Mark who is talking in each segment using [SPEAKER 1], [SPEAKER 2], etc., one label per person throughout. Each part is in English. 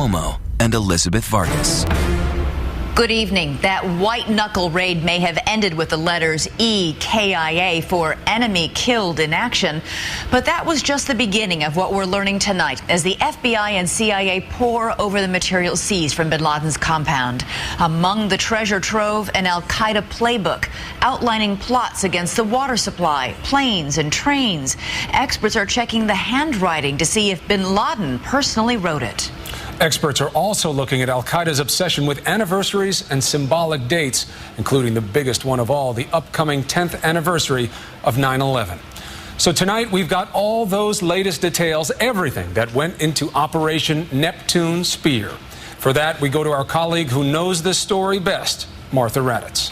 [SPEAKER 1] Cuomo and Elizabeth Vargas.
[SPEAKER 2] Good evening. That white-knuckle raid may have ended with the letters EKIA for enemy killed in action, but that was just the beginning of what we're learning tonight as the FBI and CIA pore over the material seized from bin Laden's compound. Among the treasure trove, an al-Qaeda playbook outlining plots against the water supply, planes and trains. Experts are checking the handwriting to see if bin Laden personally wrote it.
[SPEAKER 3] Experts are also looking at al-Qaeda's obsession with anniversaries and symbolic dates, including the biggest one of all, the upcoming 10th anniversary of 9/11. So tonight we've got all those latest details, everything that went into Operation Neptune Spear. For that, we go to our colleague who knows this story best, Martha Raddatz.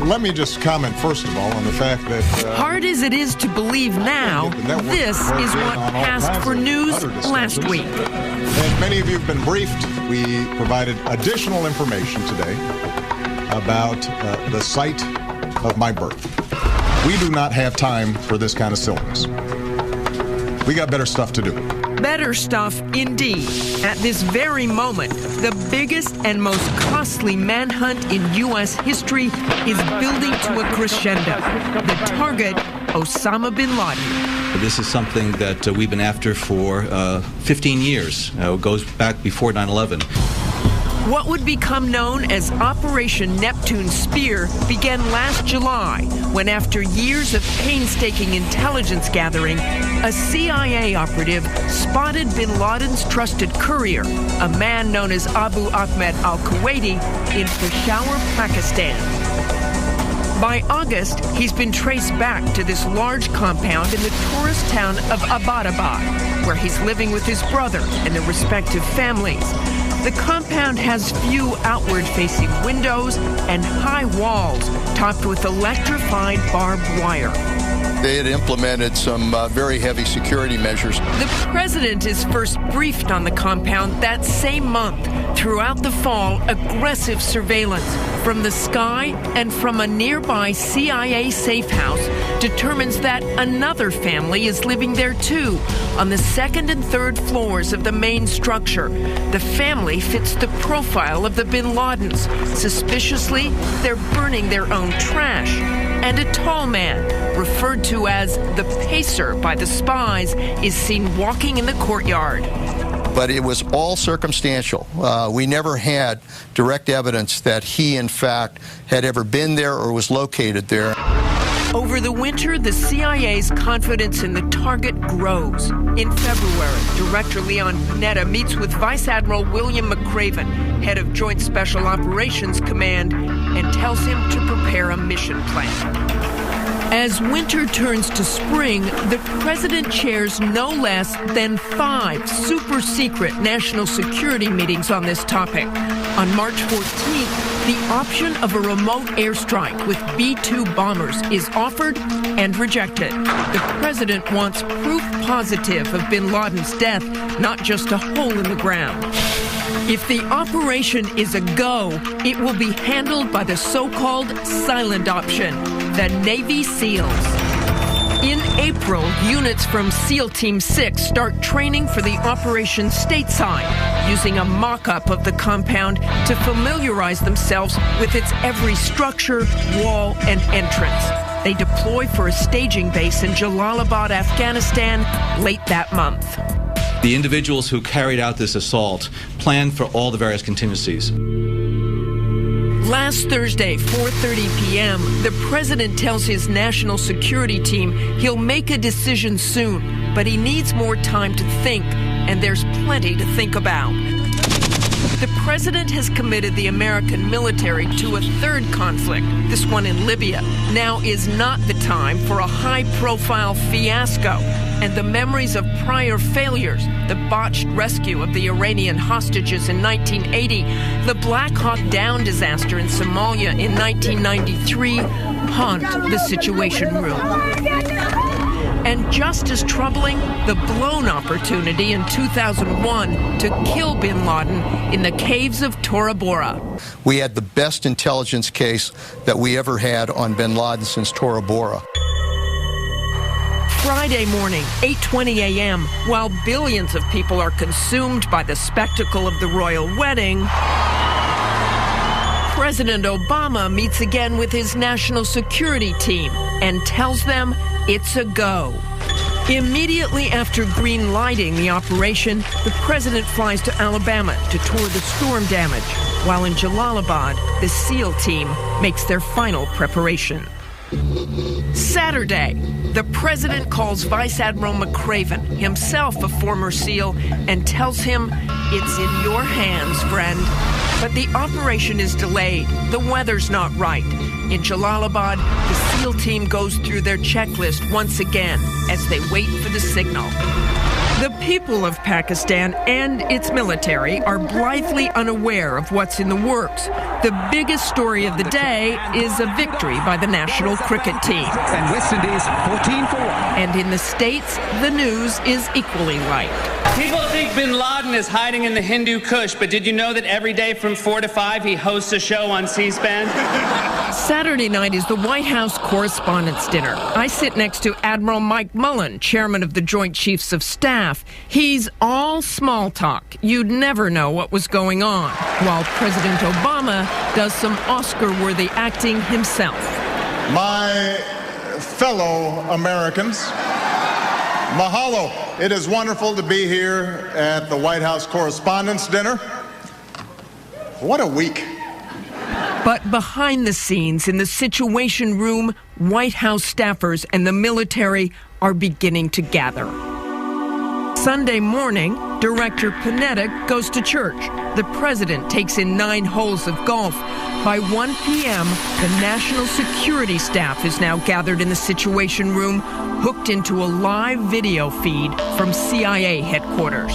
[SPEAKER 4] Let me just comment, first of all, on the fact that...
[SPEAKER 5] hard as it is to believe now, this is what passed for news last week.
[SPEAKER 4] And many of you have been briefed. We provided additional information today about the site of my birth. We do not have time for this kind of silliness. We got better stuff to do.
[SPEAKER 5] Better stuff indeed. At this very moment, the biggest and most costly manhunt in U.S. history is building to a crescendo. The target, Osama bin Laden.
[SPEAKER 6] This is something that we've been after for 15 years. It goes back before 9/11.
[SPEAKER 5] What would become known as Operation Neptune Spear began last July, when after years of painstaking intelligence gathering, a CIA operative spotted bin Laden's trusted courier, a man known as Abu Ahmed al-Kuwaiti, in Peshawar, Pakistan. By August, he's been traced back to this large compound in the tourist town of Abbottabad, where he's living with his brother and their respective families. The compound has few outward-facing windows and high walls topped with electrified barbed wire.
[SPEAKER 7] They had implemented some very heavy security measures.
[SPEAKER 5] The president is first briefed on the compound that same month. Throughout the fall, aggressive surveillance from the sky and from a nearby CIA safe house determines that another family is living there too, on the second and third floors of the main structure. The family fits the profile of the bin Ladens. Suspiciously, they're burning their own trash. And a tall man, referred to as the Pacer by the spies, is seen walking in the courtyard.
[SPEAKER 7] But it was all circumstantial. We never had direct evidence that he, in fact, had ever been there or was located there.
[SPEAKER 5] Over the winter, the CIA's confidence in the target grows. In February, Director Leon Panetta meets with Vice Admiral William McRaven, head of Joint Special Operations Command, and tells him to prepare a mission plan. As winter turns to spring, the president chairs no less than 5 super-secret national security meetings on this topic. On March 14th, the option of a remote airstrike with B-2 bombers is offered and rejected. The president wants proof positive of bin Laden's death, not just a hole in the ground. If the operation is a go, it will be handled by the so-called silent option, the Navy SEALs. In April, units from SEAL Team 6 start training for the operation stateside, using a mock-up of the compound to familiarize themselves with its every structure, wall, and entrance. They deploy for a staging base in Jalalabad, Afghanistan, late that month.
[SPEAKER 6] The individuals who carried out this assault planned for all the various contingencies.
[SPEAKER 5] Last Thursday, 4:30 p.m., the president tells his national security team he'll make a decision soon, but he needs more time to think, and there's plenty to think about. The president has committed the American military to a third conflict, this one in Libya. Now is not the time for a high-profile fiasco, and the memories of prior failures, the botched rescue of the Iranian hostages in 1980, the Black Hawk Down disaster in Somalia in 1993, haunt the Situation Room. And just as troubling, the blown opportunity in 2001 to kill bin Laden in the caves of Tora Bora.
[SPEAKER 7] We had the best intelligence case that we ever had on bin Laden since Tora Bora.
[SPEAKER 5] Friday morning, 8:20 a.m., while billions of people are consumed by the spectacle of the royal wedding, President Obama meets again with his national security team and tells them it's a go. Immediately after green-lighting the operation, the president flies to Alabama to tour the storm damage, while in Jalalabad, the SEAL team makes their final preparation. Saturday, the president calls Vice Admiral McCraven, himself a former SEAL, and tells him, "It's in your hands, friend." But the operation is delayed. The weather's not right. In Jalalabad, the SEAL team goes through their checklist once again as they wait for the signal. The people of Pakistan and its military are blithely unaware of what's in the works. The biggest story of the day is a victory by the national cricket team.
[SPEAKER 8] And West Indies 14-1.
[SPEAKER 5] And in the States, the news is equally light.
[SPEAKER 9] People think Benladen is hiding in the Hindu Kush, but did you know that every day from 4 to 5 he hosts a show on C-SPAN?
[SPEAKER 5] Saturday night is the White House Correspondents' Dinner. I sit next to Admiral Mike Mullen, chairman of the Joint Chiefs of Staff. He's all small talk. You'd never know what was going on, while President Obama does some Oscar-worthy acting himself.
[SPEAKER 4] My fellow Americans, mahalo. It is wonderful to be here at the White House Correspondents' Dinner. What a week.
[SPEAKER 5] But behind the scenes, in the Situation Room, White House staffers and the military are beginning to gather. Sunday morning, Director Panetta goes to church. The president takes in 9 holes of golf. By 1 p.m., the national security staff is now gathered in the Situation Room, hooked into a live video feed from CIA headquarters.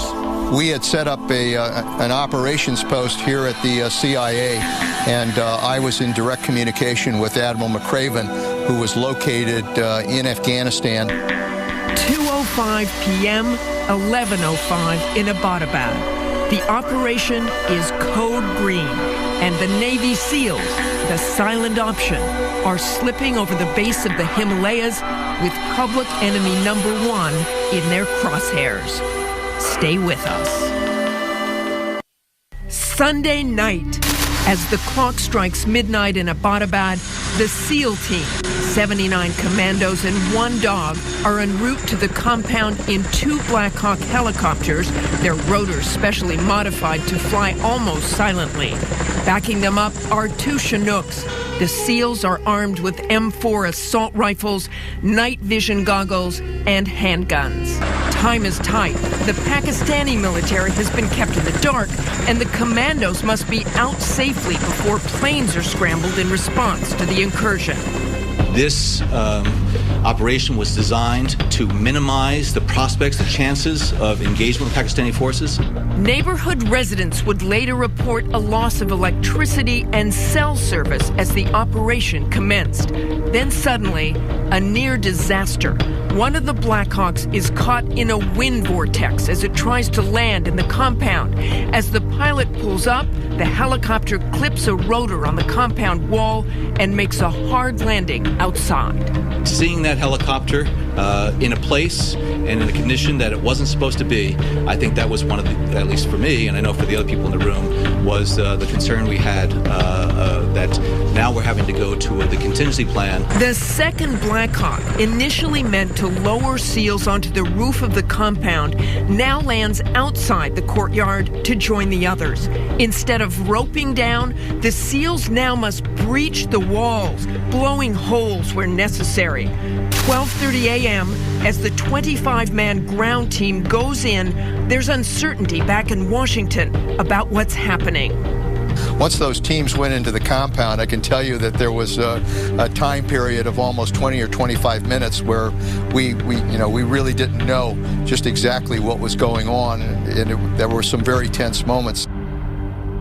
[SPEAKER 7] We had set up an operations post here at the CIA, and I was in direct communication with Admiral McCraven, who was located in Afghanistan.
[SPEAKER 5] 2:05 p.m., 11:05 in Abbottabad. The operation is Code Green, and the Navy SEALs, the silent option, are slipping over the base of the Himalayas with public enemy number 1 in their crosshairs. Stay with us. Sunday night, as the clock strikes midnight in Abbottabad, the SEAL team, 79 commandos and 1 dog, are en route to the compound in 2 Black Hawk helicopters, their rotors specially modified to fly almost silently. Backing them up are 2 Chinooks. The SEALs are armed with M4 assault rifles, night vision goggles, and handguns. Time is tight. The Pakistani military has been kept in the dark, and the commandos must be out safely before planes are scrambled in response to the incursion.
[SPEAKER 6] This operation was designed to minimize the prospects, the chances of engagement with Pakistani forces.
[SPEAKER 5] Neighborhood residents would later report a loss of electricity and cell service as the operation commenced. Then suddenly, a near disaster. One of the Blackhawks is caught in a wind vortex as it tries to land in the compound. As the pilot pulls up, the helicopter clips a rotor on the compound wall and makes a hard landing outside.
[SPEAKER 6] Seeing that helicopter in a place and in a condition that it wasn't supposed to be, I think that was one of the, at least for me, and I know for the other people in the room, was the concern we had that now we're having to go to the contingency plan.
[SPEAKER 5] The second Blackhawk, initially meant to lower SEALs onto the roof of the compound, now lands outside the courtyard to join the others. Instead of roping down, the SEALs now must breach the walls, blowing holes where necessary. 12:30 a.m., as the 25-man ground team goes in, there's uncertainty back in Washington about what's happening.
[SPEAKER 7] Once those teams went into the compound, I can tell you that there was a time period of almost 20 or 25 minutes where we really didn't know just exactly what was going on, and there were some very tense moments.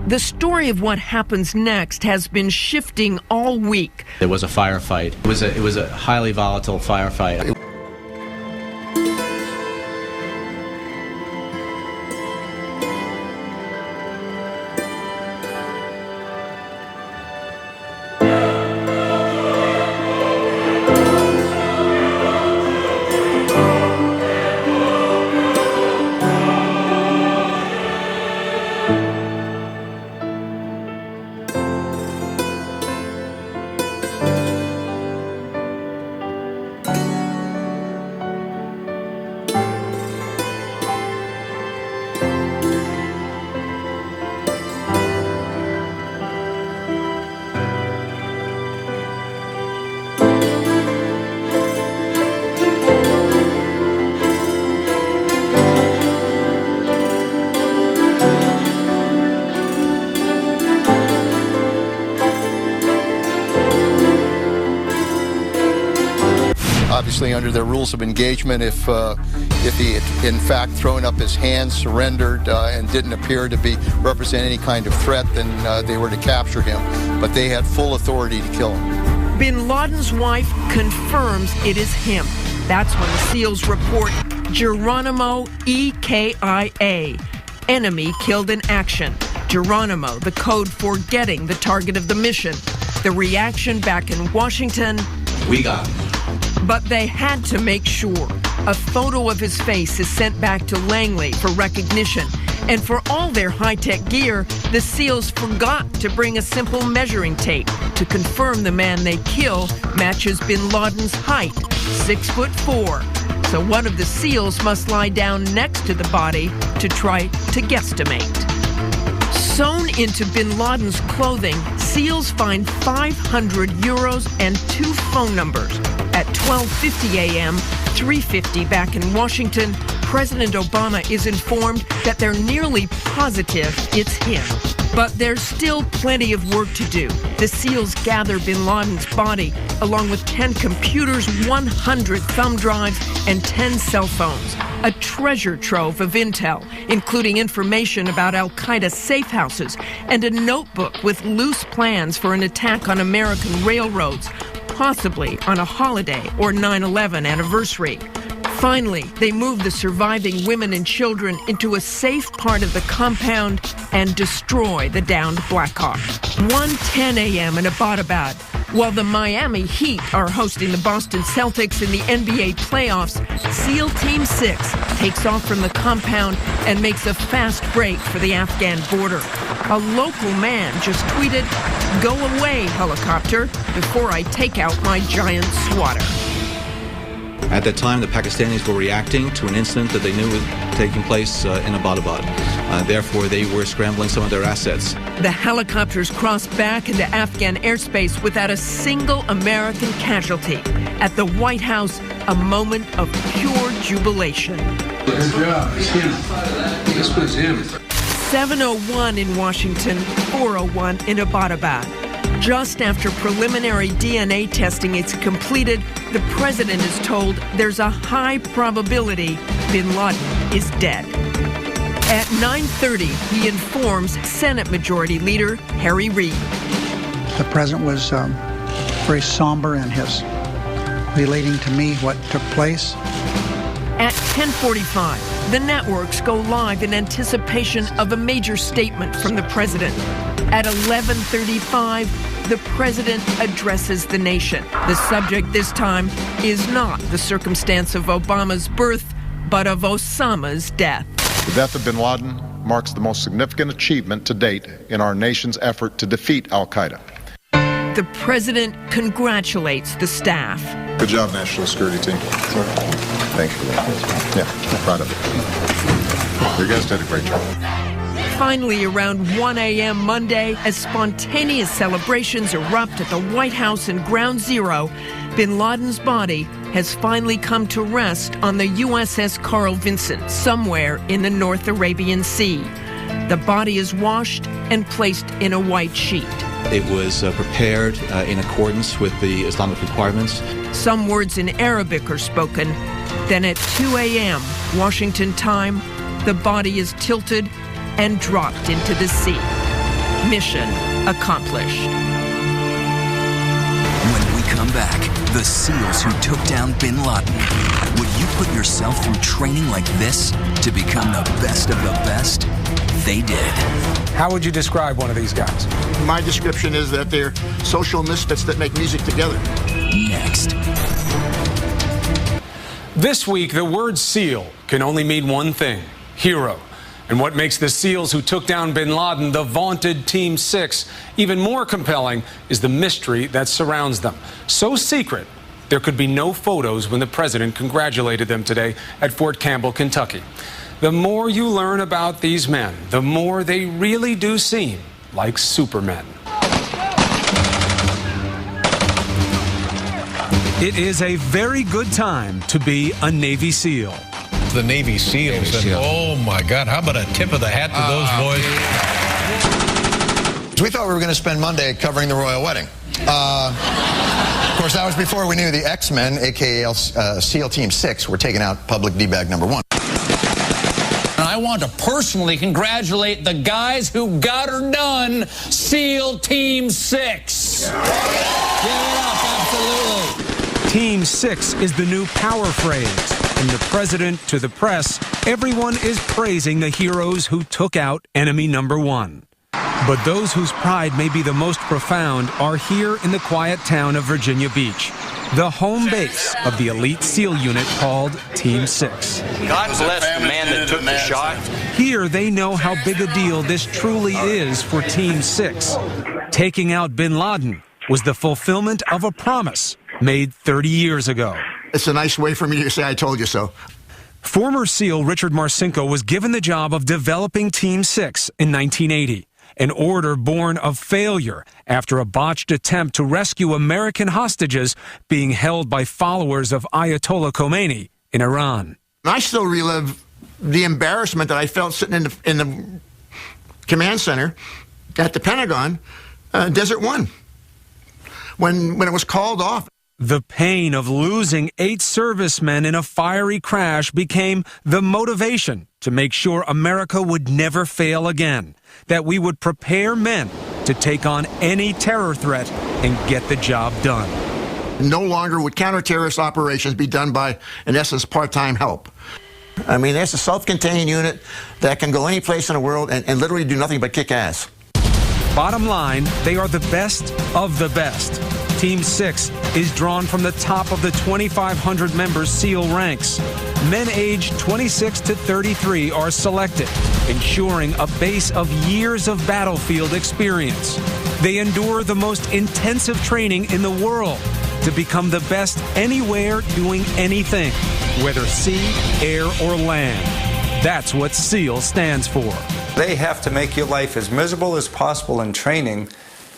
[SPEAKER 5] The story of what happens next has been shifting all week.
[SPEAKER 10] There was a firefight. It was a highly volatile firefight.
[SPEAKER 7] obviously under their rules of engagement, if he had in fact thrown up his hands, surrendered, and didn't appear to represent any kind of threat, then they were to capture him. But they had full authority to kill him.
[SPEAKER 5] Bin Laden's wife confirms it is him. That's when the SEALs report Geronimo EKIA, enemy killed in action. Geronimo, the code for getting the target of the mission. The reaction back in Washington,
[SPEAKER 6] we got him.
[SPEAKER 5] But they had to make sure. A photo of his face is sent back to Langley for recognition. And for all their high-tech gear, the SEALs forgot to bring a simple measuring tape to confirm the man they kill matches Bin Laden's height, 6'4". So one of the SEALs must lie down next to the body to try to guesstimate. Sewn into Bin Laden's clothing, SEALs find 500 euros and 2 phone numbers. At 12:50 a.m., 3:50 back in Washington, President Obama is informed that they're nearly positive it's him. But there's still plenty of work to do. The SEALs gather Bin Laden's body, along with 10 computers, 100 thumb drives, and 10 cell phones. A treasure trove of intel, including information about al-Qaeda safe houses and a notebook with loose plans for an attack on American railroads, possibly on a holiday or 9/11 anniversary. Finally, they move the surviving women and children into a safe part of the compound and destroy the downed Blackhawk. 1:10 a.m. in Abbottabad. While the Miami Heat are hosting the Boston Celtics in the NBA playoffs, SEAL Team 6 takes off from the compound and makes a fast break for the Afghan border. A local man just tweeted, "Go away, helicopter, before I take out my giant swatter."
[SPEAKER 6] At that time, the Pakistanis were reacting to an incident that they knew was taking place in Abbottabad. Therefore, they were scrambling some of their assets.
[SPEAKER 5] The helicopters crossed back into Afghan airspace without a single American casualty. At the White House, a moment of pure jubilation.
[SPEAKER 11] Good job. It's him. This was him.
[SPEAKER 5] 7:01 in Washington, 4:01 in Abbottabad. Just after preliminary DNA testing is completed, the president is told there's a high probability Bin Laden is dead. At 9:30, he informs Senate Majority Leader Harry Reid.
[SPEAKER 12] The president was very somber in his relating to me what took place.
[SPEAKER 5] At 10:45, the networks go live in anticipation of a major statement from the president. At 11:35, the president addresses the nation. The subject this time is not the circumstance of Obama's birth, but of Osama's death.
[SPEAKER 4] The death of bin Laden marks the most significant achievement to date in our nation's effort to defeat al-Qaeda.
[SPEAKER 5] The president congratulates the staff.
[SPEAKER 4] Good job, National Security Team. Thank you for that. Yeah, proud of it. You guys did a great job.
[SPEAKER 5] Finally, around 1 a.m. Monday, as spontaneous celebrations erupt at the White House and Ground Zero, Bin Laden's body has finally come to rest on the USS Carl Vinson, somewhere in the North Arabian Sea. The body is washed and placed in a white sheet.
[SPEAKER 6] It was prepared in accordance with the Islamic requirements.
[SPEAKER 5] Some words in Arabic are spoken. Then at 2 a.m. Washington time, the body is tilted and dropped into the sea. Mission accomplished.
[SPEAKER 1] When we come back, the SEALs who took down Bin Laden. Would you put yourself through training like this to become the best of the best? They did.
[SPEAKER 3] How would you describe one of these guys?
[SPEAKER 13] My description is that they're social misfits that make music together.
[SPEAKER 1] Next.
[SPEAKER 3] This week, the word SEAL can only mean one thing: hero. And what makes the SEALs who took down Bin Laden, the vaunted Team 6, even more compelling is the mystery that surrounds them. So secret, there could be no photos when the president congratulated them today at Fort Campbell, Kentucky. The more you learn about these men, the more they really do seem like supermen.
[SPEAKER 8] It is a very good time to be a Navy SEAL.
[SPEAKER 14] The Navy SEALs, and oh my God, how about a tip of the hat to those boys?
[SPEAKER 15] We thought we were going to spend Monday covering the royal wedding. Of
[SPEAKER 7] course, that was before we knew the X-Men, a.k.a. SEAL Team 6, were taking out public D-bag number 1.
[SPEAKER 14] And I want to personally congratulate the guys who got her done, SEAL Team 6. Give it up, absolutely.
[SPEAKER 8] Team 6 is the new power phrase. From the president to the press, everyone is praising the heroes who took out enemy number 1. But those whose pride may be the most profound are here in the quiet town of Virginia Beach, the home base of the elite SEAL unit called Team 6.
[SPEAKER 15] God bless the man that took the shot.
[SPEAKER 8] Here they know how big a deal this truly is for Team 6. Taking out Bin Laden was the fulfillment of a promise made 30 years ago.
[SPEAKER 13] It's a nice way for me to say I told you so.
[SPEAKER 8] Former SEAL Richard Marcinko was given the job of developing Team 6 in 1980. An order born of failure after a botched attempt to rescue American hostages being held by followers of Ayatollah Khomeini in Iran.
[SPEAKER 13] I still relive the embarrassment that I felt sitting in the command center at the Pentagon, Desert One, when it was called off.
[SPEAKER 8] The pain of losing 8 servicemen in a fiery crash became the motivation to make sure America would never fail again, that we would prepare men to take on any terror threat and get the job done.
[SPEAKER 13] No longer would counter-terrorist operations be done by, in essence, part-time help. I mean, there's a self-contained unit that can go any place in the world and literally do nothing but kick ass.
[SPEAKER 8] Bottom line, they are the best of the best. Team 6 is drawn from the top of the 2,500 member SEAL ranks. Men aged 26 to 33 are selected, ensuring a base of years of battlefield experience. They endure the most intensive training in the world to become the best anywhere doing anything, whether sea, air, or land. That's what SEAL stands for.
[SPEAKER 16] They have to make your life as miserable as possible in training,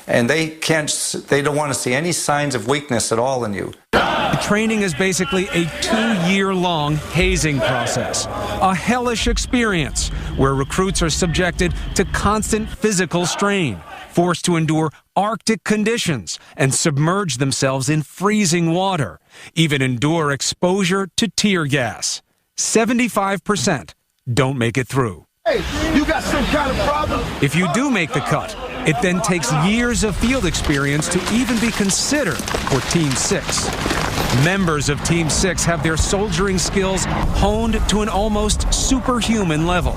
[SPEAKER 16] and they don't want to see any signs of weakness at all in you.
[SPEAKER 8] The training is basically a 2-year-long hazing process, a hellish experience where recruits are subjected to constant physical strain, forced to endure Arctic conditions and submerge themselves in freezing water, even endure exposure to tear gas. 75% don't make it through.
[SPEAKER 13] Hey, you got some kind of problem?
[SPEAKER 8] If you do make the cut, it then takes years of field experience to even be considered for Team 6. Members of Team 6 have their soldiering skills honed to an almost superhuman level.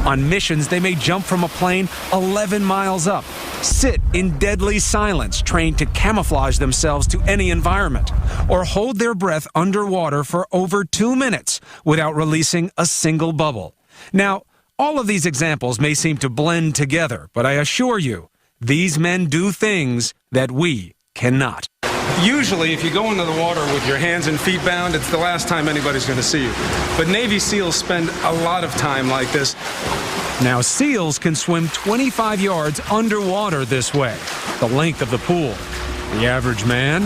[SPEAKER 8] On missions, they may jump from a plane 11 miles up, sit in deadly silence, trained to camouflage themselves to any environment, or hold their breath underwater for over 2 minutes without releasing a single bubble. Now, all of these examples may seem to blend together, but I assure you, these men do things that we cannot.
[SPEAKER 3] Usually, if you go into the water with your hands and feet bound, it's the last time anybody's going to see you. But Navy SEALs spend a lot of time like this.
[SPEAKER 8] Now, SEALs can swim 25 yards underwater this way, the length of the pool. The average man...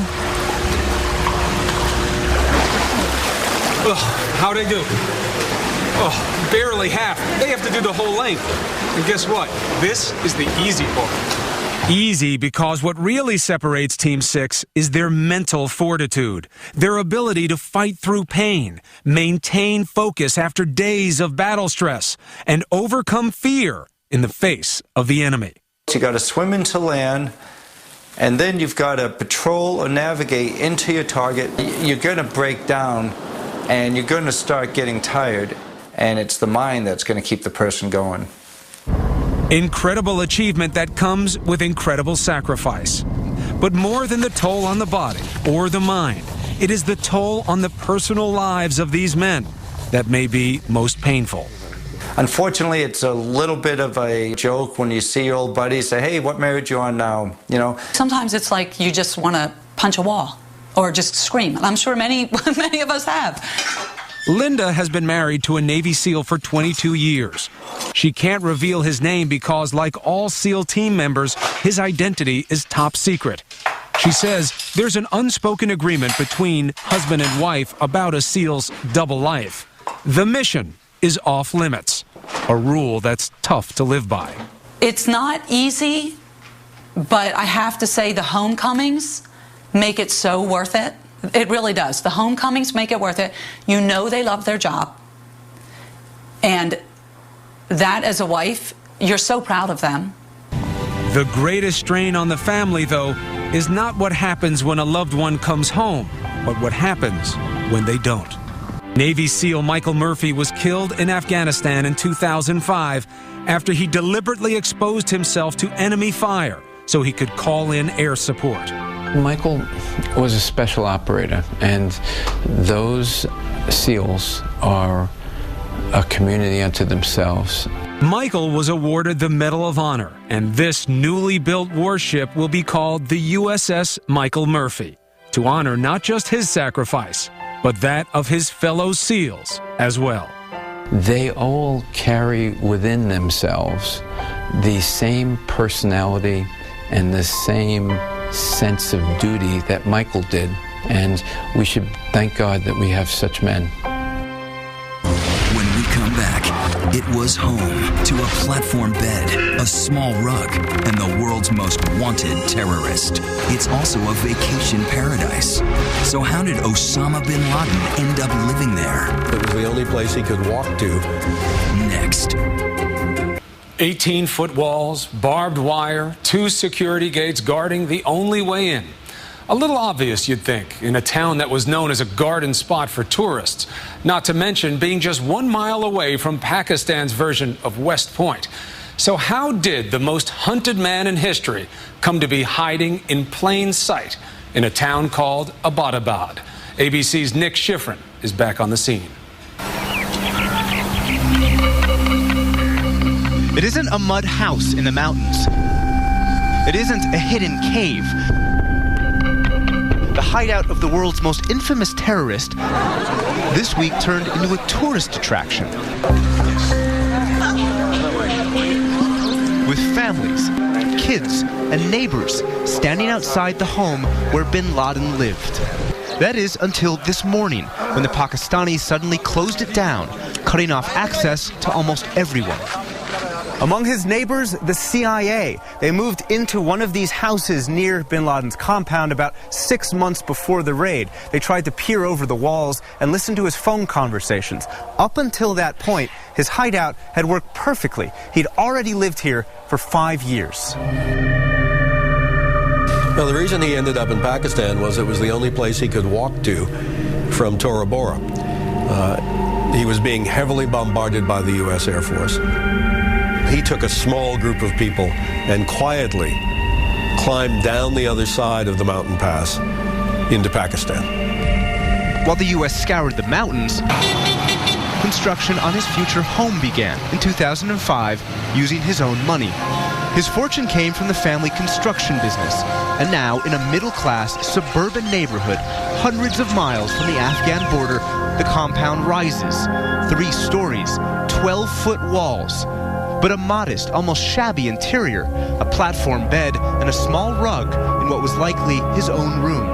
[SPEAKER 3] How'd I do? Oh, barely half. They have to do the whole length. And guess what? This is the easy part.
[SPEAKER 8] Easy because what really separates Team 6 is their mental fortitude, their ability to fight through pain, maintain focus after days of battle stress, and overcome fear in the face of the enemy.
[SPEAKER 16] You got to swim into land, and then you've got to patrol or navigate into your target. You're going to break down, and you're going to start getting tired. And it's the mind that's going to keep the person going.
[SPEAKER 8] Incredible achievement that comes with incredible sacrifice. But more than the toll on the body or the mind, it is the toll on the personal lives of these men that may be most painful.
[SPEAKER 16] Unfortunately, it's a little bit of a joke when you see your old buddies say, hey, what marriage you on now? You know.
[SPEAKER 17] Sometimes it's like you just want to punch a wall or just scream. I'm sure many of us have.
[SPEAKER 8] Linda has been married to a Navy SEAL for 22 years. She can't reveal his name because, like all SEAL team members, his identity is top secret. She says there's an unspoken agreement between husband and wife about a SEAL's double life. The mission is off limits, a rule that's tough to live by.
[SPEAKER 17] It's not easy, but I have to say the homecomings make it so worth it. It really does. The homecomings make it worth it. You know they love their job. And that, as a wife, you're so proud of them.
[SPEAKER 8] The greatest strain on the family, though, is not what happens when a loved one comes home, but what happens when they don't. Navy SEAL Michael Murphy was killed in Afghanistan in 2005 after he deliberately exposed himself to enemy fire so he could call in air support.
[SPEAKER 11] Michael was a special operator, and those SEALs are a community unto themselves.
[SPEAKER 8] Michael was awarded the Medal of Honor, and this newly built warship will be called the USS Michael Murphy, to honor not just his sacrifice, but that of his fellow SEALs as well.
[SPEAKER 11] They all carry within themselves the same personality and the same sense of duty that Michael did, and we should thank God that we have such men.
[SPEAKER 1] When we come back, it was home to a platform bed, a small rug, and the world's most wanted terrorist. It's also a vacation paradise. So how did Osama bin Laden end up living there?
[SPEAKER 18] It was the only place he could walk to.
[SPEAKER 1] Next.
[SPEAKER 3] 18-foot walls, barbed wire, 2 security gates guarding the only way in. A little obvious, you'd think, in a town that was known as a garden spot for tourists, not to mention being just 1 mile away from Pakistan's version of West Point. So how did the most hunted man in history come to be hiding in plain sight in a town called Abbottabad? ABC's Nick Schifrin is back on the scene.
[SPEAKER 19] It isn't a mud house in the mountains. It isn't a hidden cave. The hideout of the world's most infamous terrorist this week turned into a tourist attraction. With families, kids, and neighbors standing outside the home where bin Laden lived. That is until this morning, when the Pakistanis suddenly closed it down, cutting off access to almost everyone. Among his neighbors, the CIA. They moved into one of these houses near bin Laden's compound about 6 months before the raid. They tried to peer over the walls and listen to his phone conversations. Up until that point, his hideout had worked perfectly. He'd already lived here for 5 years.
[SPEAKER 18] Well, the reason he ended up in Pakistan was it was the only place he could walk to from Tora Bora. He was being heavily bombarded by the U.S. Air Force. He took a small group of people and quietly climbed down the other side of the mountain pass into Pakistan.
[SPEAKER 19] While the U.S. scoured the mountains, construction on his future home began in 2005 using his own money. His fortune came from the family construction business, and now in a middle-class suburban neighborhood hundreds of miles from the Afghan border, the compound rises. 3 stories, 12-foot walls, but a modest, almost shabby interior, a platform bed, and a small rug in what was likely his own room.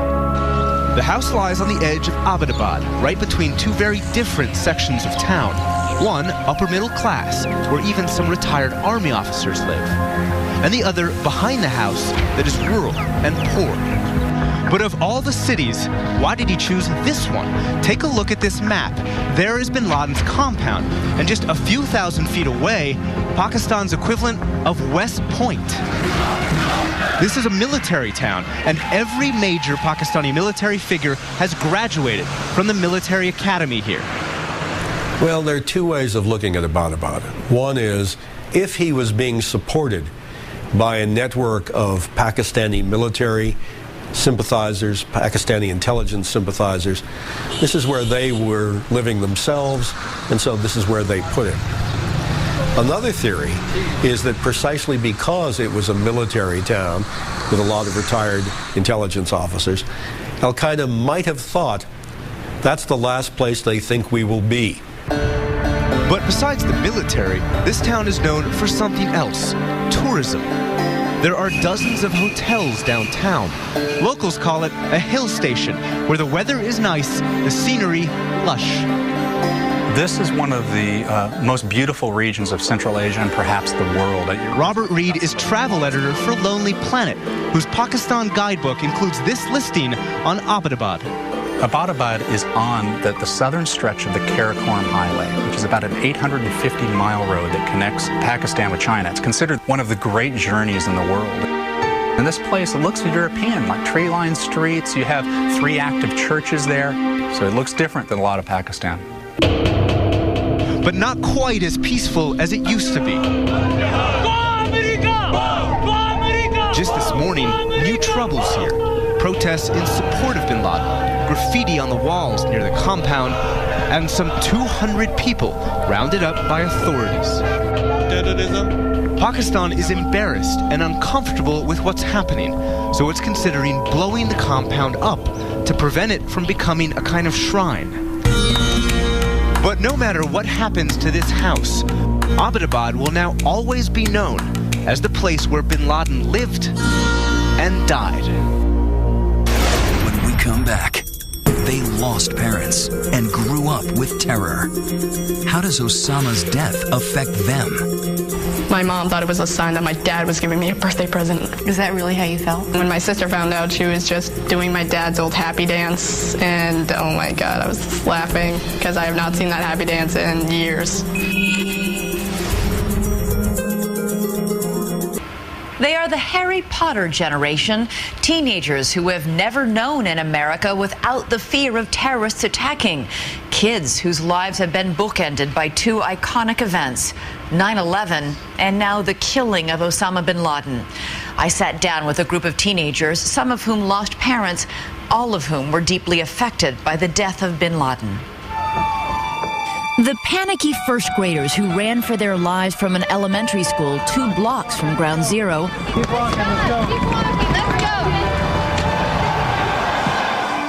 [SPEAKER 19] The house lies on the edge of Abbottabad, right between 2 very different sections of town. One, upper middle class, where even some retired army officers live, and the other behind the house that is rural and poor. But of all the cities, why did he choose this one? Take a look at this map. There is bin Laden's compound, and just a few thousand feet away, Pakistan's equivalent of West Point. This is a military town, and every major Pakistani military figure has graduated from the military academy here.
[SPEAKER 18] Well, there are 2 ways of looking at Abbottabad. One is, if he was being supported by a network of Pakistani military sympathizers, Pakistani intelligence sympathizers, this is where they were living themselves, and so this is where they put him. Another theory is that precisely because it was a military town with a lot of retired intelligence officers, Al-Qaeda might have thought that's the last place they think we will be.
[SPEAKER 19] But besides the military, this town is known for something else: tourism. There are dozens of hotels downtown. Locals call it a hill station, where the weather is nice, the scenery lush.
[SPEAKER 20] This is one of the most beautiful regions of Central Asia and perhaps the world.
[SPEAKER 19] Robert Reed is travel editor for Lonely Planet, whose Pakistan guidebook includes this listing on Abbottabad.
[SPEAKER 20] Abbottabad is on the southern stretch of the Karakoram Highway, which is about an 850-mile road that connects Pakistan with China. It's considered one of the great journeys in the world. And this place, it looks European, like tree-lined streets. You have 3 active churches there, so it looks different than a lot of Pakistan.
[SPEAKER 19] But not quite as peaceful as it used to be. Just this morning, new troubles here. Protests in support of bin Laden, graffiti on the walls near the compound, and some 200 people rounded up by authorities. Pakistan is embarrassed and uncomfortable with what's happening, so it's considering blowing the compound up to prevent it from becoming a kind of shrine. But no matter what happens to this house, Abbottabad will now always be known as the place where bin Laden lived and died.
[SPEAKER 1] When we come back, they lost parents and grew up with terror. How does Osama's death affect them?
[SPEAKER 21] My mom thought it was a sign that my dad was giving me a birthday present.
[SPEAKER 2] Is that really how you felt?
[SPEAKER 21] When my sister found out, she was just doing my dad's old happy dance, and oh my God, I was laughing because I have not seen that happy dance in years.
[SPEAKER 2] They are the Harry Potter generation, teenagers who have never known an America without the fear of terrorists attacking, kids whose lives have been bookended by 2 iconic events, 9/11 and now the killing of Osama bin Laden. I sat down with a group of teenagers, some of whom lost parents, all of whom were deeply affected by the death of bin Laden.
[SPEAKER 22] The panicky first graders who ran for their lives from an elementary school 2 blocks from Ground Zero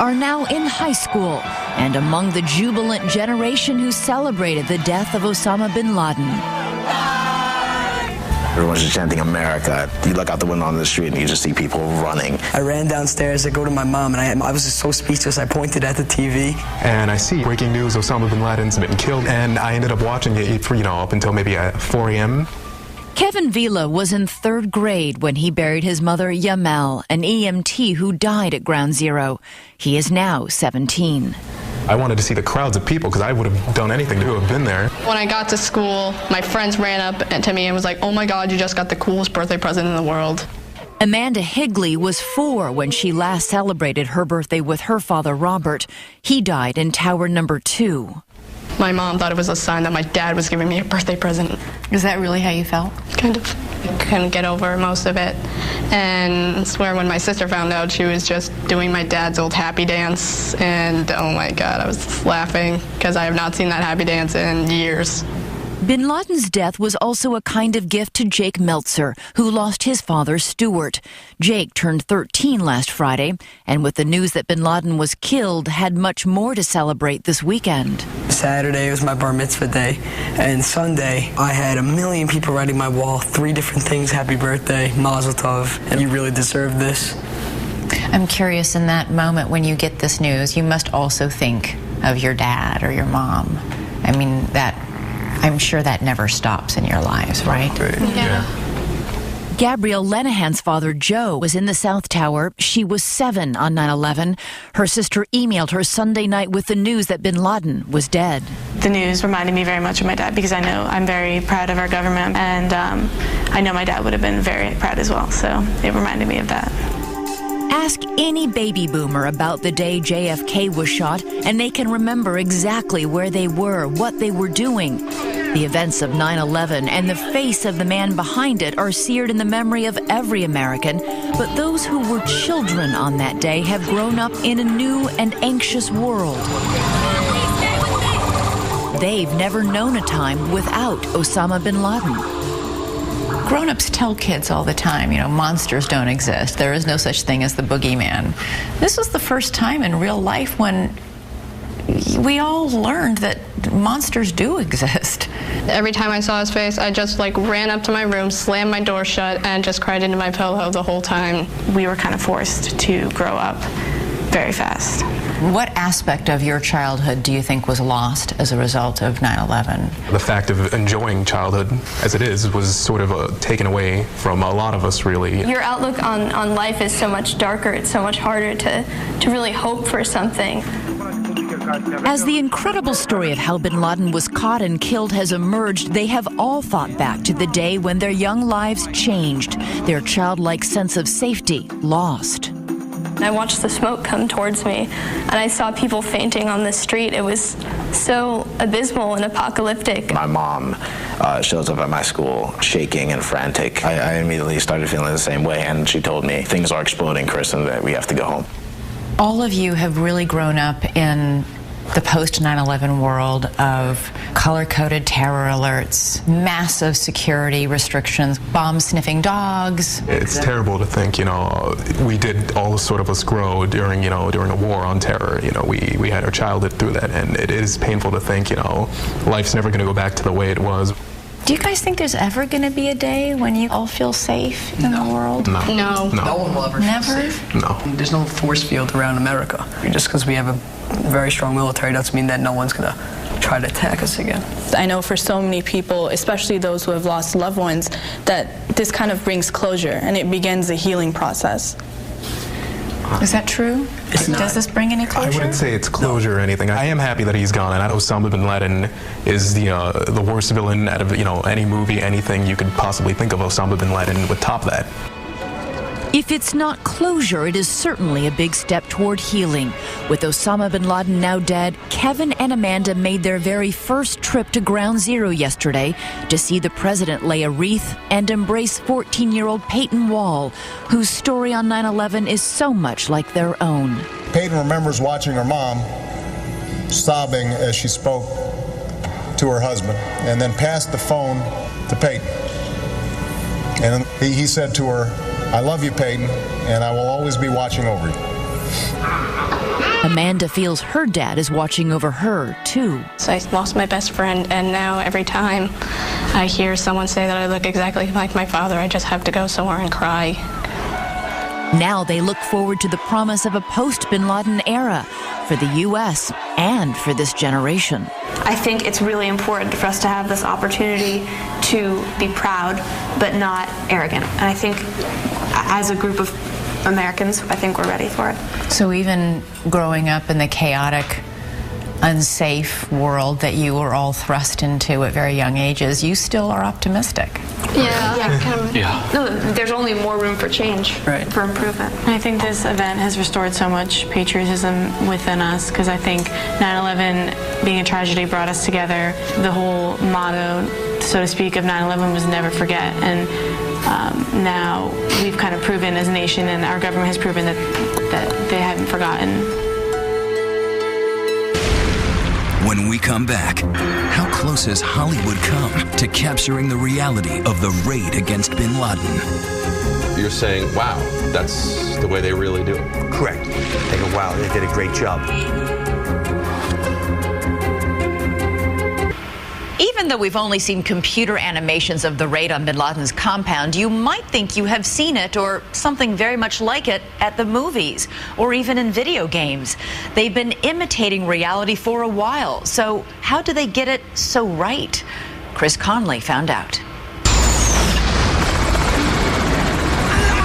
[SPEAKER 22] are now in high school and among the jubilant generation who celebrated the death of Osama bin Laden.
[SPEAKER 23] Everyone's just chanting America. You look out the window on the street and you just see people running.
[SPEAKER 24] I ran downstairs to go to my mom, and I was just so speechless. I pointed at the TV.
[SPEAKER 25] And I see breaking news, Osama bin Laden's been killed, and I ended up watching it for, up until maybe 4 a.m.
[SPEAKER 22] Kevin Vila was in 3rd grade when he buried his mother, Yamal, an EMT who died at Ground Zero. He is now 17.
[SPEAKER 25] I wanted to see the crowds of people because I would have done anything to have been there.
[SPEAKER 21] When I got to school, my friends ran up to me and was like, oh my God, you just got the coolest birthday present in the world.
[SPEAKER 22] Amanda Higley was 4 when she last celebrated her birthday with her father, Robert. He died in Tower Number 2.
[SPEAKER 21] My mom thought it was a sign that my dad was giving me a birthday present.
[SPEAKER 2] Is that really how you felt?
[SPEAKER 21] Kind of. I couldn't get over most of it. And I swear when my sister found out, she was just doing my dad's old happy dance. And oh my God, I was laughing because I have not seen that happy dance in years.
[SPEAKER 22] Bin Laden's death was also a kind of gift to Jake Meltzer, who lost his father, Stuart. Jake turned 13 last Friday, and with the news that bin Laden was killed, had much more to celebrate this weekend.
[SPEAKER 24] Saturday was my bar mitzvah day, and Sunday I had 1 million people writing my wall, 3 different things, happy birthday, mazel tov, and you really deserve this.
[SPEAKER 2] I'm curious, in that moment when you get this news, you must also think of your dad or your mom. I mean, I'm sure that never stops in your lives, right?
[SPEAKER 24] Yeah.
[SPEAKER 22] Gabrielle Lenahan's father, Joe, was in the South Tower. She was 7 on 9/11. Her sister emailed her Sunday night with the news that bin Laden was dead.
[SPEAKER 26] The news reminded me very much of my dad because I know I'm very proud of our government, and I know my dad would have been very proud as well, so it reminded me of that.
[SPEAKER 22] Ask any baby boomer about the day JFK was shot, and they can remember exactly where they were, what they were doing. The events of 9/11 and the face of the man behind it are seared in the memory of every American, but those who were children on that day have grown up in a new and anxious world. They've never known a time without Osama bin Laden.
[SPEAKER 2] Grown-ups tell kids all the time, monsters don't exist. There is no such thing as the boogeyman. This was the first time in real life when we all learned that monsters do exist.
[SPEAKER 21] Every time I saw his face, I just ran up to my room, slammed my door shut, and just cried into my pillow the whole time.
[SPEAKER 26] We were kind of forced to grow up very fast.
[SPEAKER 2] What aspect of your childhood do you think was lost as a result of 9/11?
[SPEAKER 25] The fact of enjoying childhood as it is was sort of taken away from a lot of us, really.
[SPEAKER 4] Your outlook on life is so much darker. It's so much harder to really hope for something.
[SPEAKER 22] As the incredible story of how bin Laden was caught and killed has emerged, they have all thought back to the day when their young lives changed, their childlike sense of safety lost.
[SPEAKER 4] I watched the smoke come towards me, and I saw people fainting on the street. It was so abysmal and apocalyptic.
[SPEAKER 23] My mom shows up at my school shaking and frantic. I immediately started feeling the same way, and she told me, things are exploding, Chris, and that we have to go home.
[SPEAKER 2] All of you have really grown up in the post-9/11 world of color-coded terror alerts, massive security restrictions, bomb-sniffing dogs.
[SPEAKER 25] It's terrible to think, we did all sort of us grow during a war on terror. We had our childhood through that, and it is painful to think, life's never going to go back to the way it was.
[SPEAKER 2] Do you guys think there's ever going to be a day when you all feel safe in the world?
[SPEAKER 25] No.
[SPEAKER 24] No one will ever feel safe.
[SPEAKER 25] No.
[SPEAKER 24] There's no force field around America. Just because we have a very strong military doesn't mean that no one's going to try to attack us again.
[SPEAKER 26] I know for so many people, especially those who have lost loved ones, that this kind of brings closure and it begins a healing process.
[SPEAKER 2] Is that true? Does this bring any closure?
[SPEAKER 25] I wouldn't say it's closure or anything. I am happy that he's gone, and I know Osama bin Laden is the worst villain out of any movie, anything you could possibly think of. Osama bin Laden would top that.
[SPEAKER 22] If it's not closure, it is certainly a big step toward healing. With Osama bin Laden now dead, Kevin and Amanda made their very first trip to Ground Zero yesterday to see the president lay a wreath and embrace 14-year-old Peyton Wall, whose story on 9/11 is so much like their own.
[SPEAKER 5] Peyton remembers watching her mom sobbing as she spoke to her husband and then passed the phone to Peyton. And he said to her, "I love you, Peyton, and I will always be watching over you."
[SPEAKER 22] Amanda feels her dad is watching over her, too.
[SPEAKER 21] So I lost my best friend, and now every time I hear someone say that I look exactly like my father, I just have to go somewhere and cry.
[SPEAKER 22] Now they look forward to the promise of a post-Bin Laden era for the U.S. and for this generation.
[SPEAKER 26] I think it's really important for us to have this opportunity to be proud, but not arrogant. And I think as a group of Americans, I think we're ready for it.
[SPEAKER 2] So even growing up in the chaotic, unsafe world that you were all thrust into at very young ages, you still are optimistic.
[SPEAKER 26] No, there's only more room for change, for improvement. I think this event has restored so much patriotism within us, because I think 9/11 being a tragedy brought us together. The whole motto, so to speak, of 9/11 was never forget, and now we've kind of proven as a nation, and our government has proven that they haven't forgotten.
[SPEAKER 1] When we come back, how close has Hollywood come to capturing the reality of the raid against bin Laden?
[SPEAKER 6] You're saying, wow, that's the way they really do it.
[SPEAKER 9] Correct. They go, wow, they did a great job.
[SPEAKER 2] Even though we've only seen computer animations of the raid on bin Laden's compound, you might think you have seen it or something very much like it at the movies or even in video games. They've been imitating reality for a while. So how do they get it so right? Chris Conley found out.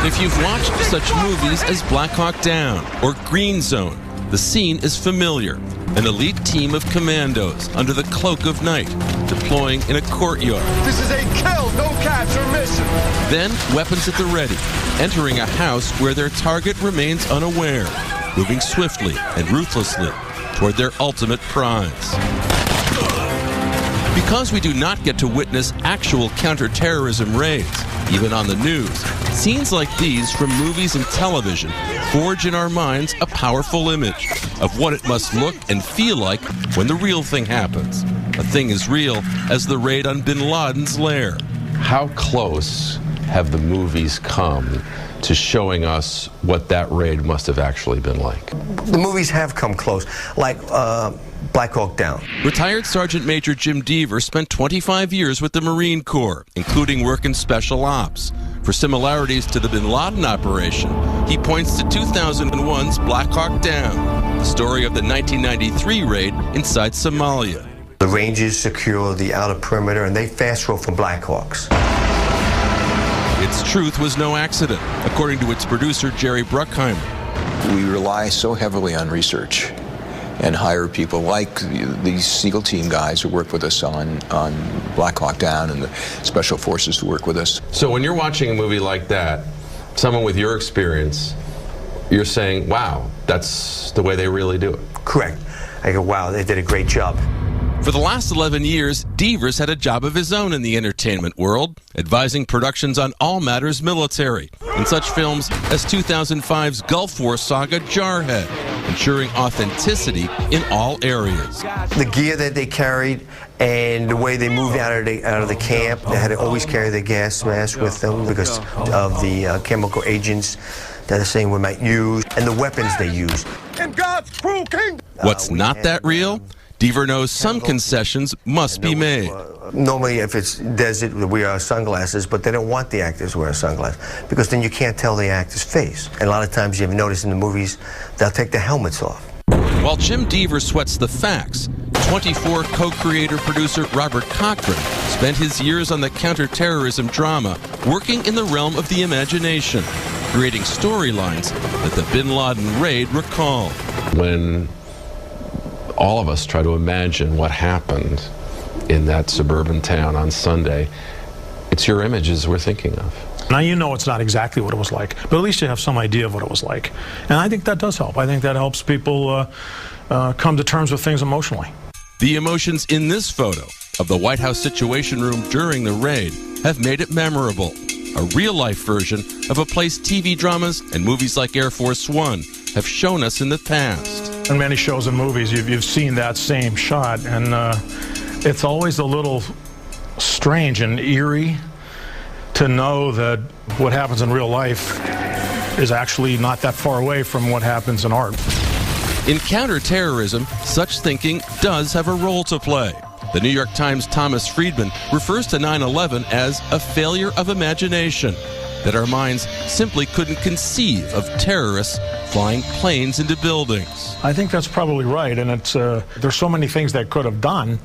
[SPEAKER 10] If you've watched such movies as Black Hawk Down or Green Zone, the scene is familiar. An elite team of commandos under the cloak of night, deploying in a courtyard.
[SPEAKER 12] This is a kill, no capture mission.
[SPEAKER 10] Then, weapons at the ready, entering a house where their target remains unaware, moving swiftly and ruthlessly toward their ultimate prize. Because we do not get to witness actual counterterrorism raids, even on the news, scenes like these from movies and television forge in our minds a powerful image of what it must look and feel like when the real thing happens. A thing as real as the raid on bin Laden's lair.
[SPEAKER 6] How close have the movies come to showing us what that raid must have actually been like?
[SPEAKER 9] The movies have come close, like Black Hawk Down.
[SPEAKER 10] Retired Sergeant Major Jim Deaver spent 25 years with the Marine Corps, including work in special ops. For similarities to the Bin Laden operation, he points to 2001's Black Hawk Down, the story of the 1993 raid inside Somalia.
[SPEAKER 9] The Rangers secure the outer perimeter and they fast roll for Black Hawks.
[SPEAKER 10] Its truth was no accident, according to its producer Jerry Bruckheimer.
[SPEAKER 7] We rely so heavily on research and hire people like these SEAL team guys who work with us on Black Hawk Down and the special forces who work with us.
[SPEAKER 6] So when you're watching a movie like that, someone with your experience, you're saying, wow, that's the way they really do it.
[SPEAKER 9] Correct. I go, wow, they did a great job.
[SPEAKER 10] For the last 11 years, Devers had a job of his own in the entertainment world, advising productions on all matters military, in such films as 2005's Gulf War saga Jarhead, ensuring authenticity in all areas.
[SPEAKER 9] The gear that they carried and the way they moved out of the camp, they had to always carry the gas mask with them because of the chemical agents that the same we might use, and the weapons they use.
[SPEAKER 12] In God's cruel kingdom.
[SPEAKER 10] What's not that real? Dever knows some concessions must be made.
[SPEAKER 9] Normally, if it's desert, we wear sunglasses, but they don't want the actors to wear sunglasses because then you can't tell the actor's face. And a lot of times, you have noticed in the movies, they'll take their helmets off.
[SPEAKER 10] While Jim Dever sweats the facts, 24 co-creator producer Robert Cochran spent his years on the counterterrorism drama working in the realm of the imagination, creating storylines that the Bin Laden raid recalled.
[SPEAKER 6] When all of us try to imagine what happened in that suburban town on Sunday, it's your images we're thinking of.
[SPEAKER 13] Now you know it's not exactly what it was like, but at least you have some idea of what it was like. And I think that does help. I think that helps people come to terms with things emotionally.
[SPEAKER 10] The emotions in this photo of the White House Situation Room during the raid have made it memorable, a real-life version of a place TV dramas and movies like Air Force One have shown us in the past.
[SPEAKER 13] In many shows and movies, you've seen that same shot, and it's always a little strange and eerie to know that what happens in real life is actually not that far away from what happens in art.
[SPEAKER 10] In counterterrorism, such thinking does have a role to play. The New York Times' Thomas Friedman refers to 9/11 as a failure of imagination, that our minds simply couldn't conceive of terrorists flying planes into buildings.
[SPEAKER 13] I think that's probably right, and it's there's so many things they could have done.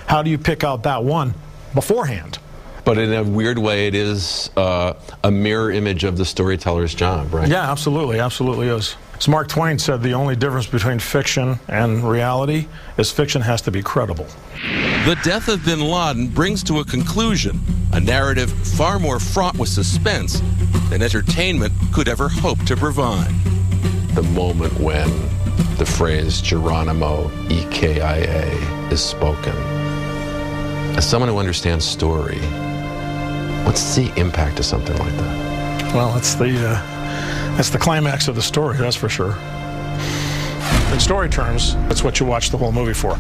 [SPEAKER 13] How do you pick out that one beforehand?
[SPEAKER 6] But in a weird way, it is a mirror image of the storyteller's job, right?
[SPEAKER 13] Yeah, absolutely, absolutely is. As Mark Twain said, the only difference between fiction and reality is fiction has to be credible.
[SPEAKER 10] The death of Bin Laden brings to a conclusion a narrative far more fraught with suspense than entertainment could ever hope to provide.
[SPEAKER 6] The moment when the phrase Geronimo EKIA is spoken. As someone who understands story, what's the impact of something like that?
[SPEAKER 13] Well, that's the climax of the story, that's for sure. In story terms, that's what you watch the whole movie for.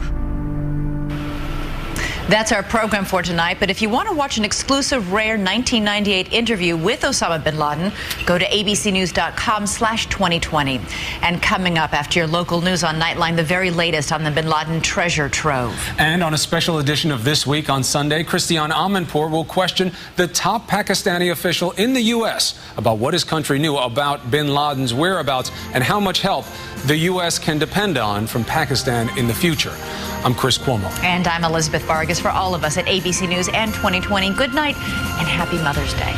[SPEAKER 2] That's our program for tonight, but if you want to watch an exclusive rare 1998 interview with Osama bin Laden, go to abcnews.com/2020. And coming up after your local news on Nightline, the very latest on the bin Laden treasure trove.
[SPEAKER 3] And on a special edition of This Week on Sunday, Christiane Amanpour will question the top Pakistani official in the U.S. about what his country knew about bin Laden's whereabouts and how much help the U.S. can depend on from Pakistan in the future. I'm Chris Cuomo.
[SPEAKER 2] And I'm Elizabeth Vargas. For all of us at ABC News and 2020, good night and happy Mother's Day.